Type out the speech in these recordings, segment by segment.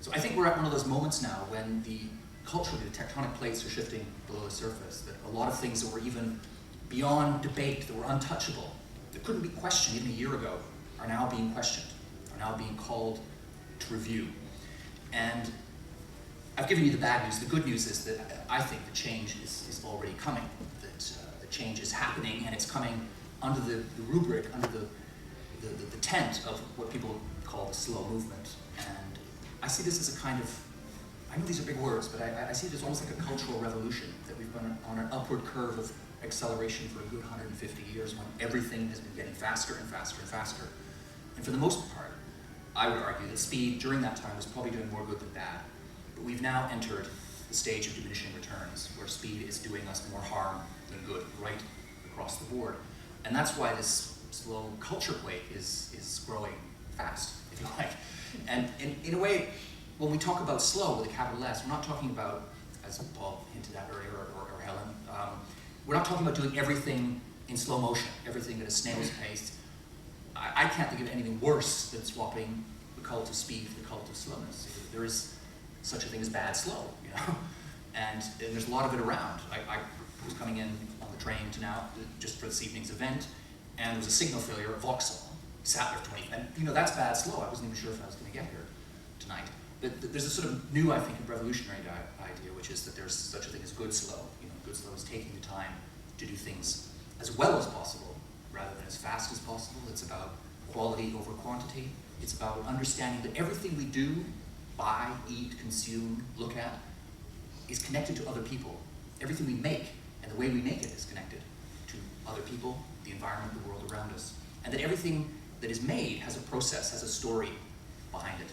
So I think we're at one of those moments now when the culturally, the tectonic plates are shifting below the surface, that a lot of things that were even beyond debate, that were untouchable, that couldn't be questioned even a year ago, are now being questioned, are now being called to review. And I've given you the bad news. The good news is that I think the change is already coming, that the change is happening, and it's coming under the rubric, under the tent of what people call the slow movement. And I see this as a kind of, I know these are big words, but I see it as almost like a cultural revolution, that we've been on an upward curve of acceleration for a good 150 years when everything has been getting faster and faster and faster. And for the most part, I would argue that speed during that time was probably doing more good than bad. But we've now entered the stage of diminishing returns, where speed is doing us more harm than good, right across the board. And that's why this slow culture quake is growing fast, if you like. And in a way, when we talk about slow with a capital S, we're not talking about, as Paul hinted at earlier, or Helen, we're not talking about doing everything in slow motion, everything at a snail's pace. I can't think of anything worse than swapping the cult of speed for the cult of slowness. There is such a thing as bad slow, you know? And there's a lot of it around. I was coming in on the train to now, just for this evening's event, and there was a signal failure at Vauxhall. Sat there for 20, and you know, that's bad slow. I wasn't even sure if I was going to get here tonight. But there's a sort of new, I think, revolutionary idea, which is that there's such a thing as good slow. You know, good slow is taking the time to do things as well as possible, rather than as fast as possible. It's about quality over quantity. It's about understanding that everything we do, buy, eat, consume, look at, is connected to other people. Everything we make and the way we make it is connected to other people, the environment, the world around us. And that everything that is made has a process, has a story behind it.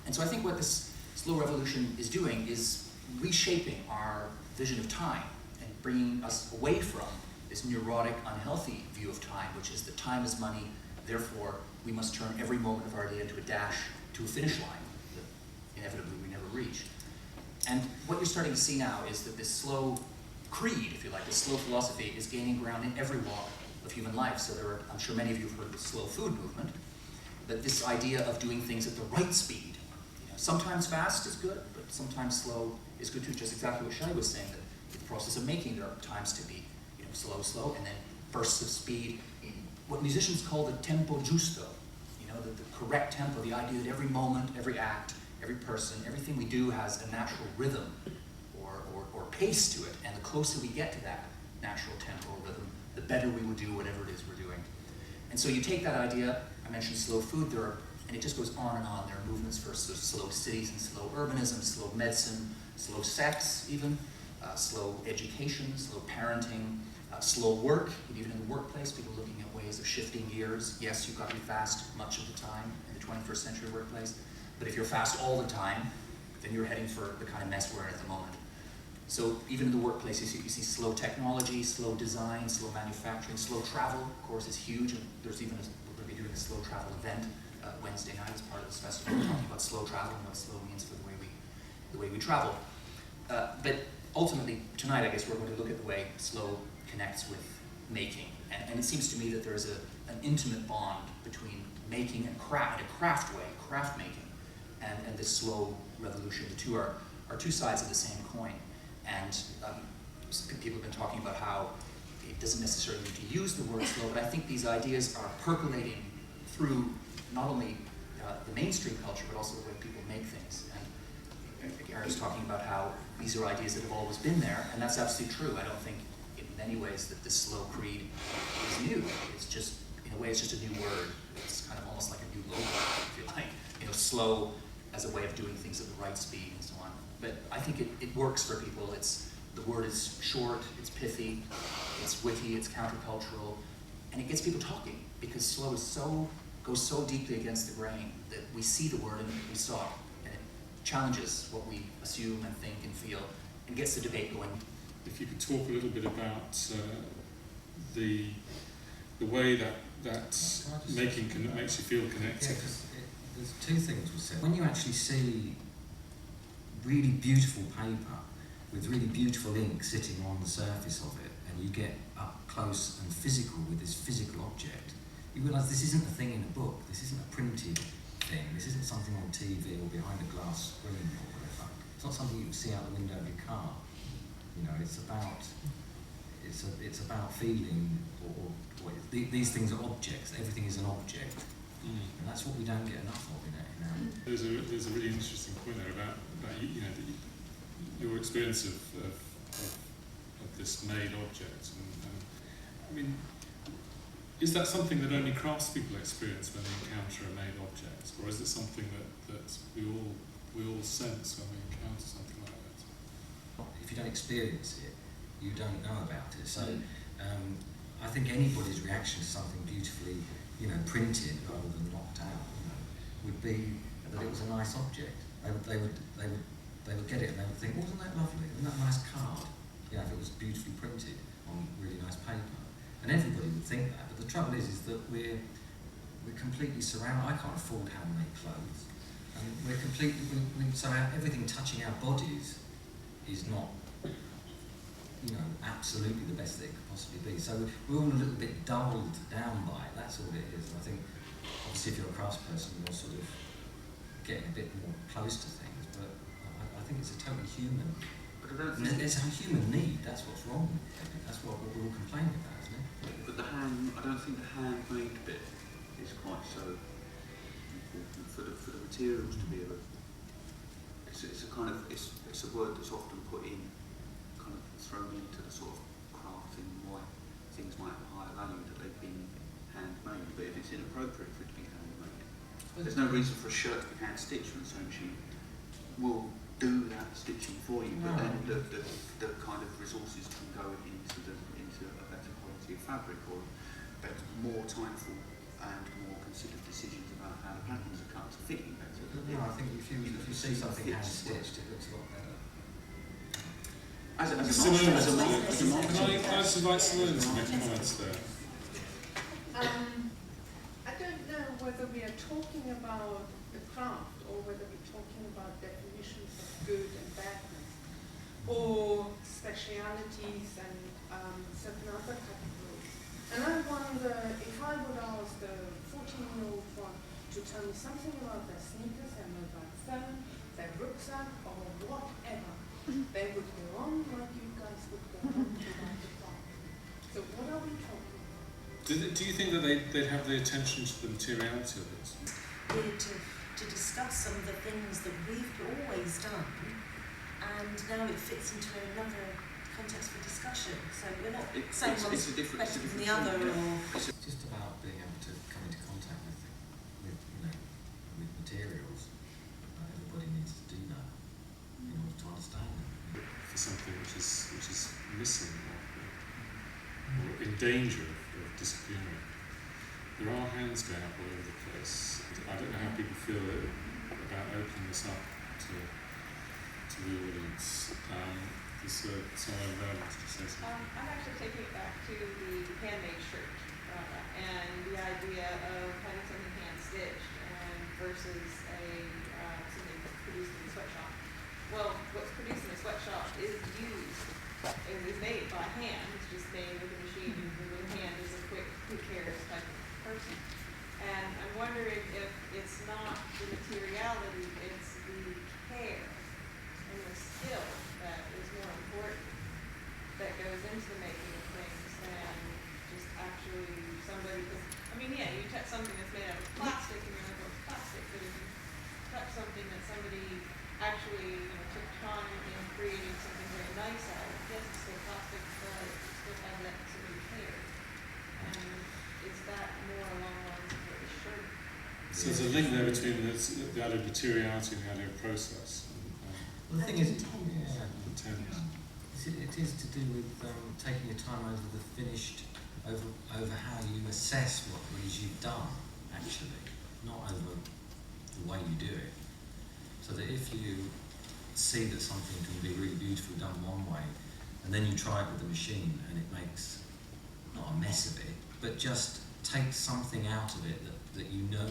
And so I think what this slow revolution is doing is reshaping our vision of time and bringing us away from this neurotic, unhealthy view of time, which is that time is money, therefore we must turn every moment of our day into a dash to a finish line that inevitably we never reach. And what you're starting to see now is that this slow creed, if you like, this slow philosophy is gaining ground in every walk of human life. So there are, I'm sure many of you have heard of the slow food movement, that this idea of doing things at the right speed. You know, sometimes fast is good, but sometimes slow is good too. Just exactly what Shelley was saying, that in the process of making, there are times to be, you know, slow, and then bursts of speed. What musicians call the tempo giusto, you know, the correct tempo, the idea that every moment, every act, every person, everything we do has a natural rhythm or pace to it, and the closer we get to that natural tempo or rhythm, the better we will do whatever it is we're doing. And so you take that idea, I mentioned slow food, and it just goes on and on. There are movements for slow cities and slow urbanism, slow medicine, slow sex even, slow education, slow parenting, slow work, even in the workplace, people looking at ways of shifting gears. Yes, you've got to be fast much of the time in the 21st century workplace, but if you're fast all the time, then you're heading for the kind of mess we're in at the moment. So even in the workplace, you see slow technology, slow design, slow manufacturing, slow travel, of course, is huge. And there's even, we're going to be doing a slow travel event Wednesday night as part of this festival, talking about slow travel and what slow means for the way we travel. But ultimately, tonight, I guess we're going to look at the way slow connects with making. And it seems to me that there's an intimate bond between making and craft, in a craft way, craft making, and this slow revolution. The two are two sides of the same coin. And people have been talking about how it doesn't necessarily need to use the word slow, but I think these ideas are percolating through not only the mainstream culture, but also the way people make things. And Gary was talking about how these are ideas that have always been there, and that's absolutely true. I don't think in many ways that this slow creed is new. It's just, in a way, it's just a new word. It's kind of almost like a new logo, if you like. You know, slow as a way of doing things at the right speed and so on. But I think it works for people. The word is short, it's pithy, it's witty, it's countercultural, and it gets people talking, because slow is goes so deeply against the grain that we see the word and we stop, and it challenges what we assume and think and feel, and gets the debate going. If you could talk a little bit about the way that making makes you feel connected. Yeah, there's two things we said. When you actually see really beautiful paper with really beautiful ink sitting on the surface of it, and you get up close and physical with this physical object, you realise this isn't a thing in a book, this isn't a printed thing, this isn't something on TV or behind a glass screen or whatever. It's not something you can see out the window of your car. You know, it's about feeling, these things are objects. Everything is an object, and that's what we don't get enough of in our. There's a really interesting point there about your experience of this made object, and I mean, is that something that only craftspeople experience when they encounter a made object, or is it something that we all sense when we encounter something like that? If you don't experience it, you don't know about it. So I think anybody's reaction to something beautifully, printed rather than knocked out, would be that it was a nice object. They would get it and they would think, oh, wasn't that lovely? Isn't that a nice card? If it was beautifully printed on really nice paper. And everybody would think that. But the trouble is that we're completely surrounded. I can't afford handmade clothes. And we're completely, so everything touching our bodies is not, absolutely the best that it could possibly be. So we're all a little bit dulled down by it. That's all it is. And I think, obviously, if you're a craftsperson, you're sort of getting a bit more close to things. But I think it's a totally human. But I don't think it's a human need. That's what's wrong. That's what we're all complaining about, isn't it? But I don't think the handmade bit is quite so important for the materials to be able. It's a kind of it's a word that's often put in, kind of thrown into the sort of craft thing, why things might have a higher value that they've been handmade. But if it's inappropriate for it to be handmade, there's no reason for a shirt to be hand stitched when a sewing machine will do that stitching for you. But then the kind of resources can go into a better quality of fabric, or more timeful and more considered decisions about how the patterns are cut to fit you better. No, I think if you see something hand stitched, it looks a lot better. As a Simone, marketing. can I just invite Simone to make comments there? I don't know whether we are talking about the craft or whether we're talking about definitions of good and badness, or specialities and certain other categories. And I wonder if I would ask the 14-year-old one to tell me something about their sneakers, their mobile phone, their rucksack, or whatever, they would go on like you guys would go on to write the craft. So what are we talking about? Do you think that they'd have the attention to the materiality of it? Here to discuss some of the things that we've always done, and now it fits into another context for discussion. So we're not saying one's better than the other, or It's just about being able to come into contact with materials. Everybody needs to do that in order to understand them. For something which is missing or in danger of disappearing. There are hands going up all over the place. I don't know how people feel about opening this up to the audience. Someone wants to say something. I'm actually taking it back to the handmade shirt and the idea of having something hand stitched versus something produced in a sweatshop. Well, what's produced in a sweatshop is used. It was made by hand. It's just made with a machine and with a hand is a quick, who cares type of person. And I'm wondering if it's not the materiality, it's the care and the skill that is more important that goes into the making of things than just actually somebody. Because you touch something that's made out of plastic and you're like, well, it's plastic. But if you touch something that somebody actually took time in creating something very nice out of, yes, it's still plastic, but you still have that somebody cared. And is that more along the lines of what the shirt? So there's a link there between the idea of materiality and the idea of process. Well, the thing is, Intent. it is to do with taking your time over the finished, over how you assess what it is you've done, actually, not over the way you do it. So that if you see that something can be really beautifully done one way, and then you try it with the machine and it makes not a mess of it, but just takes something out of it that you know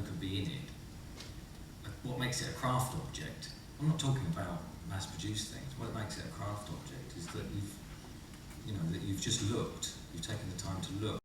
could be in it. What makes it a craft object? I'm not talking about mass-produced things. What makes it a craft object is that you've just looked, you've taken the time to look.